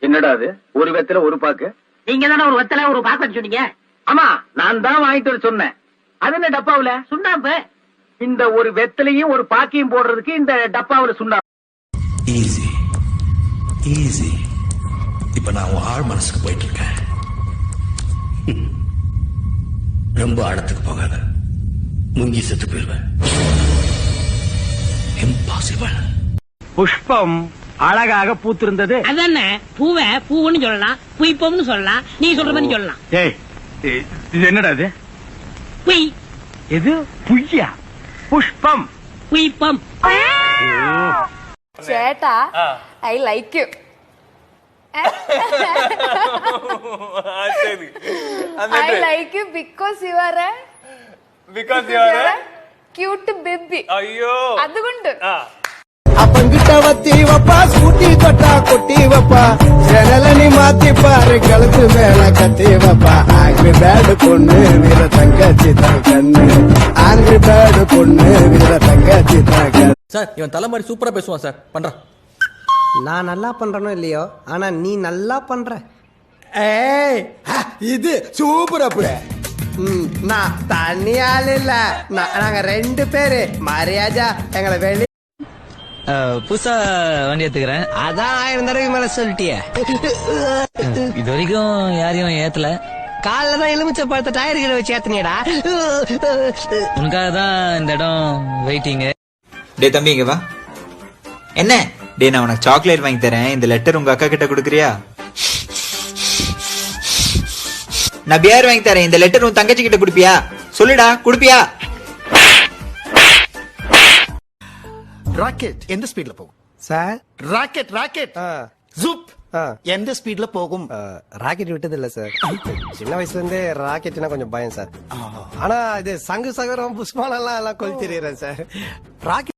என்னடா அது? ஒரு வெத்தல ஒரு பாக்கு. நீங்க தானே ஒரு வெத்தல ஒரு பாக்கு சொன்னீங்க. ஆமா, நான் தான் வாங்கிட்டு வர சொன்னேன். அது என்ன டப்பாவுல சுண்ணாம்பு? இந்த ஒரு வெத்தலையும் ஒரு பாக்கையும் போடுறதுக்கு இந்த டப்பாவுல சுண்ணாம்பு. Easy easy. இப்ப நான் ஆழ் மனசுக்கு போயிட்டு இருக்கேன். ரொம்ப ஆழத்துக்கு போகாத, முங்கி செத்து போயிருவேன். இம்பாசிபிள். புஷ்பம் அழகாக பூத்திருந்தது. அதானே பூவை பூவுன்னு சொல்லலாம், புய்ப்பம்னு சொல்லலாம், நீ சொல்ற மாதிரி சொல்லலாம். ஏய், இது என்னடா இது? புய். எது புய்யா? புஷ்பம் புய்ப்பம். ചേട്ടാ I like you. I like you because you are A cute baby. അയ്യോ അതുകൊണ്ട് அப்பங்கிட்ட வத்தி வப்பா, ஸ்கூட்டி தொட்டா கொட்டி வப்பா, ஜனலனி மாத்தி பாரு, கழுத்து மேல கத்தி வப்பா. ஆங்கிரி பேடு பொண்ணு வீர தங்கச்சி தான் கண்ணு, ஆங்கிரி பேடு பொண்ணு வீர தங்கச்சி தான் கண்ணு. சார், இவன் தலை மாதிரி சூப்பரா பேசுவான் சார். பண்றான். நான் நல்லா பண்றனோ இல்லையோ, ஆனா நீ நல்லா பண்ற. ஏய், இது சூப்பர். அப்படி நான் தனியாள் இல்ல, நாங்க 2 பேரு. மரியாதா எங்களை வெளி புதுசா வண்டி எடுத்துக்கிறேன். அதான் 1000 தடவை மேல சொல்லிட்டிய. இது வரைக்கும் யாரையும் ஏத்தல. காலைல தான் எலுமிச்சை பழத்தை டயர் கீழ வச்சு ஏத்தனியடா. உனக்காக தான் இந்த இடம் வெயிட்டிங். டே தம்பி, இங்க வா. என்ன டே, நான் உனக்கு சாக்லேட் வாங்கி தரேன். இந்த லெட்டர் உங்க அக்கா கிட்ட கொடுக்குறியா? நான் பியர் வாங்கி தரேன். இந்த லெட்டர் உன் தங்கச்சி கிட்ட கொடுப்பியா? சொல்லுடா, கொடுப்பியா? ராக்கெட் எந்த ஸ்பீட்ல போகும் சார்? ராக்கெட் ராக்கெட் ஜூப் எந்த ஸ்பீட்ல போகும்? ராக்கெட் விட்டது இல்ல சார். சின்ன வயசுல இருந்தே ராக்கெட்னா கொஞ்சம் பயம் சார். ஆனா இது சங்கு சகரம் புஷ்பானம் எல்லாம் கொல் தெரியுறேன் சார். ராக்கெட்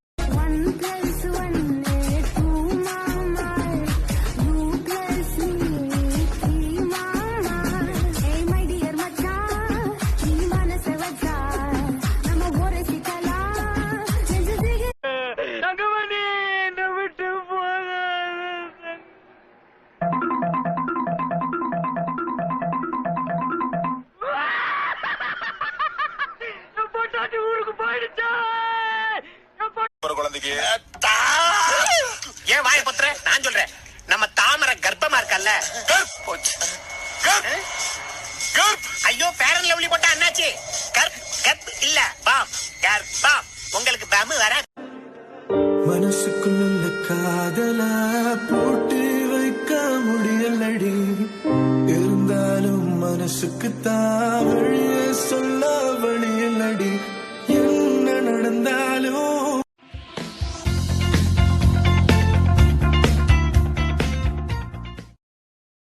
ஏன் வாய பத்துற? நான் சொல்றேன், நம்ம தாமரை கர்ப்பமா இருக்கல்ல. ஐயோ, ஃபேர் அண்ட் லவ்லி போட்டா என்னாச்சு? கர்ப் இல்ல, பாம். கர்ப்பம். உங்களுக்கு பாம் வர. மனசுக்குள்ள காதல போட்டு வைக்க முடியலடி, இருந்தாலும் மனசுக்கு தான் வழி